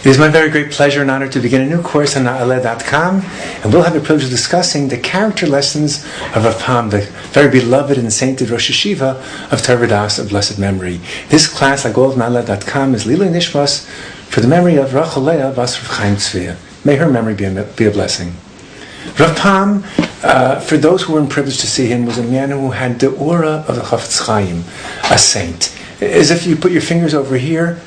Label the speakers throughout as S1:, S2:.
S1: It is my very great pleasure and honor to begin a new course on Na'aleh.com, and we'll have the privilege of discussing the character lessons of Rav Pam, the very beloved and sainted Rosh Yeshiva of Torah Vodaas of blessed memory. This class, like all of Na'aleh.com, is Lilui Nishmas for the memory of Rachel Leah Bas Rav Chaim Tzvi. May her memory be a blessing. Rav Pam, for those who were privileged to see him, was a man who had the aura of the Chafetz Chaim, a saint. As if you put your fingers over here,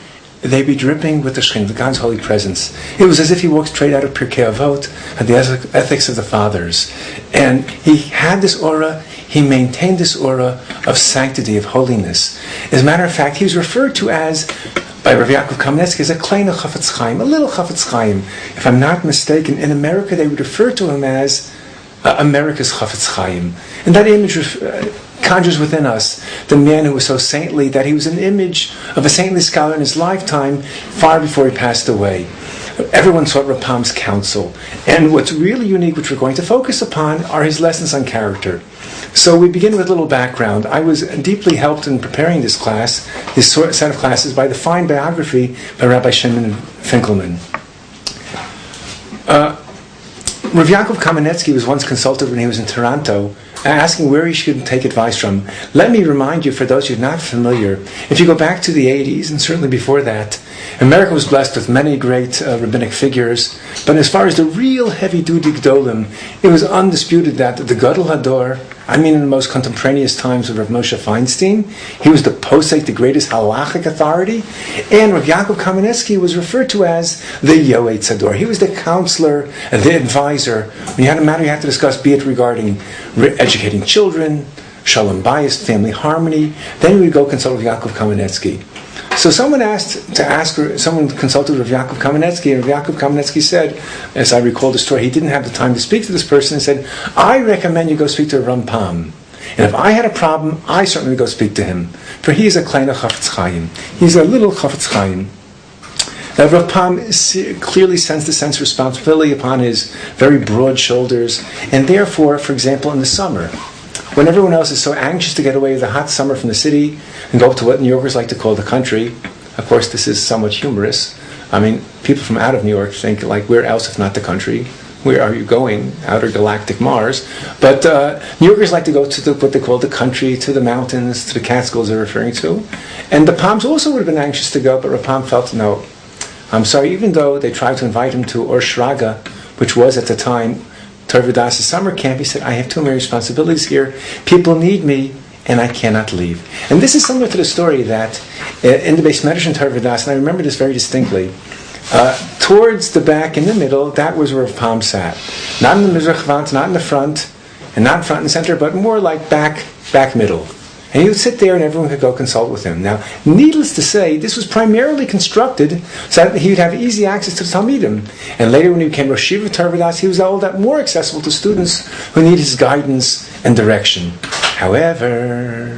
S1: they'd be dripping with the Shekhinah, the God's holy presence. It was as if he walked straight out of Pirkei Avot and the ethics of the fathers. And he had this aura, he maintained this aura of sanctity, of holiness. As a matter of fact, he was referred to as, by Rav Yaakov Kamenetsky, as a kleiner Chafetz Chaim, a little Chafetz Chaim. If I'm not mistaken, in America they would refer to him as America's Chafetz Chaim. And that image conjures within us the man who was so saintly that he was an image of a saintly scholar in his lifetime, far before he passed away. Everyone sought Rav Pam's counsel. And what's really unique, which we're going to focus upon, are his lessons on character. So we begin with a little background. I was deeply helped in preparing this class, this set of classes, by the fine biography by Rabbi Shimon Finkelman. Rav Yaakov Kamenetsky was once consulted when he was in Toronto, asking where he should take advice from. Let me remind you, for those who are not familiar, if you go back to the 80s, and certainly before that, America was blessed with many great rabbinic figures, but as far as the real heavy-duty Gdolim, it was undisputed that the Gadol Hador, in the most contemporaneous times of Rav Moshe Feinstein, he was the posek, the greatest halachic authority, and Rav Yaakov Kamenetsky was referred to as the Yoetz Hador. He was the counselor, the advisor. When you had a matter you had to discuss, be it regarding educating children, shalom bayis, family harmony, then you would go consult with Yaakov Kamenetsky. So someone consulted Rav Yaakov Kamenetsky, and Rav Yaakov Kamenetsky said, as I recall the story, he didn't have the time to speak to this person, and said, I recommend you go speak to Rav Pam. And if I had a problem, I certainly would go speak to him. For he is a kleiner Chafetz Chaim. He's a little Chafetz Chaim. Now, Rav Pam clearly sensed the sense of responsibility upon his very broad shoulders, and therefore, for example, in the summer, when everyone else is so anxious to get away with the hot summer from the city and go up to what New Yorkers like to call the country, of course this is somewhat humorous. People from out of New York think, like, where else if not the country? Where are you going? Outer galactic Mars. But New Yorkers like to go to what they call the country, to the mountains, to the Catskills they're referring to. And the Pams also would have been anxious to go, but Rav Pam felt, no, I'm sorry, even though they tried to invite him to Or Shraga, which was at the time Torah Vodaas' summer camp, he said, I have too many responsibilities here. People need me, and I cannot leave. And this is similar to the story that in the Beis Medrash in Torah Vodaas, and I remember this very distinctly, towards the back, in the middle, that was where Rav Pam sat. Not in the Mizrach Vant, not in the front, and not front and center, but more like back middle. And he would sit there and everyone could go consult with him. Now, needless to say, this was primarily constructed so that he would have easy access to the Talmidim. And later when he became Rosh Yeshiva of Torah Vodaas, he was all that more accessible to students who need his guidance and direction. However,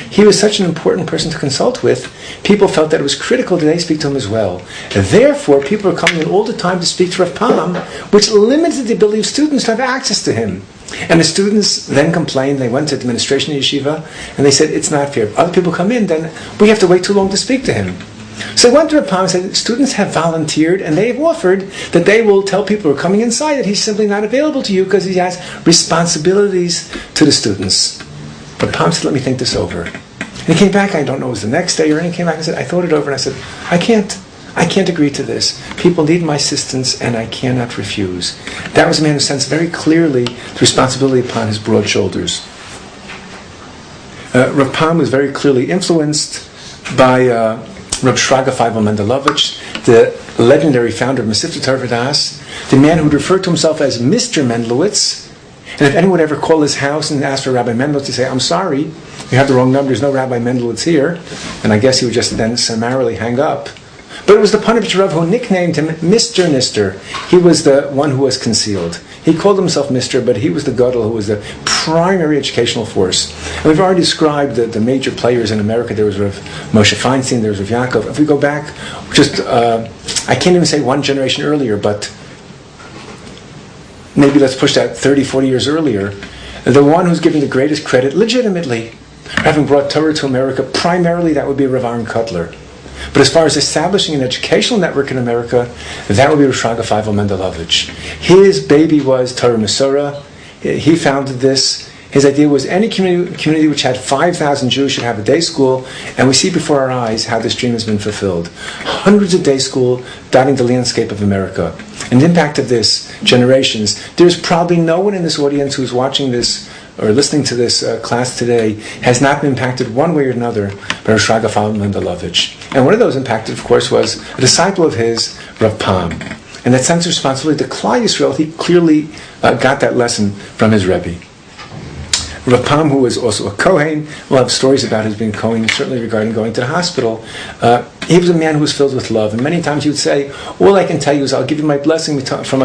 S1: he was such an important person to consult with, people felt that it was critical that they speak to him as well. And therefore, people were coming in all the time to speak to Rav Pam, which limited the ability of students to have access to him. And the students then complained. They went to administration of yeshiva, and they said, it's not fair. If other people come in, then we have to wait too long to speak to him. So they went to Rav Pam and said, students have volunteered, and they have offered that they will tell people who are coming inside that he's simply not available to you because he has responsibilities to the students. Rav Pam said, let me think this over. And he came back, I don't know, it was the next day or anything, he came back and said, I thought it over, and I said, I can't agree to this. People need my assistance, and I cannot refuse. That was a man who sensed very clearly the responsibility upon his broad shoulders. Rav Pam was very clearly influenced by Rav Shraga Feivel Mendelovich, the legendary founder of Mesivta Torah Vodaas, the man who would refer to himself as Mr. Mendelowitz. And if anyone would ever call his house and ask for Rabbi Mendelowitz, he'd say, I'm sorry, you have the wrong number, there's no Rabbi Mendelowitz here. And I guess he would just then summarily hang up. But it was the Panovich Rav who nicknamed him Mr. Nister. He was the one who was concealed. He called himself Mr., but he was the Gadol who was the primary educational force. And we've already described the major players in America. There was Rav Moshe Feinstein, there was Rav Yaakov. If we go back, I can't even say one generation earlier, but maybe let's push that 30, 40 years earlier. The one who's given the greatest credit, legitimately, having brought Torah to America, primarily that would be Rav Aaron Kotler. But as far as establishing an educational network in America, that would be Rosh Feivel Mendelovich. His baby was Torah Mesorah. He founded this. His idea was any community which had 5,000 Jews should have a day school, and we see before our eyes how this dream has been fulfilled. Hundreds of day school dotting the landscape of America. And the impact of this, generations. There's probably no one in this audience who's watching this or listening to this class today has not been impacted one way or another by Rosh Feivel Mendelovich. And one of those impacted, of course, was a disciple of his, Rav Pam. And that sense of responsibility to Klal Yisrael, he clearly got that lesson from his Rebbe. Rav Pam, who was also a Kohen, we'll have stories about his being Kohen, certainly regarding going to the hospital. He was a man who was filled with love, and many times he would say, all I can tell you is I'll give you my blessing from a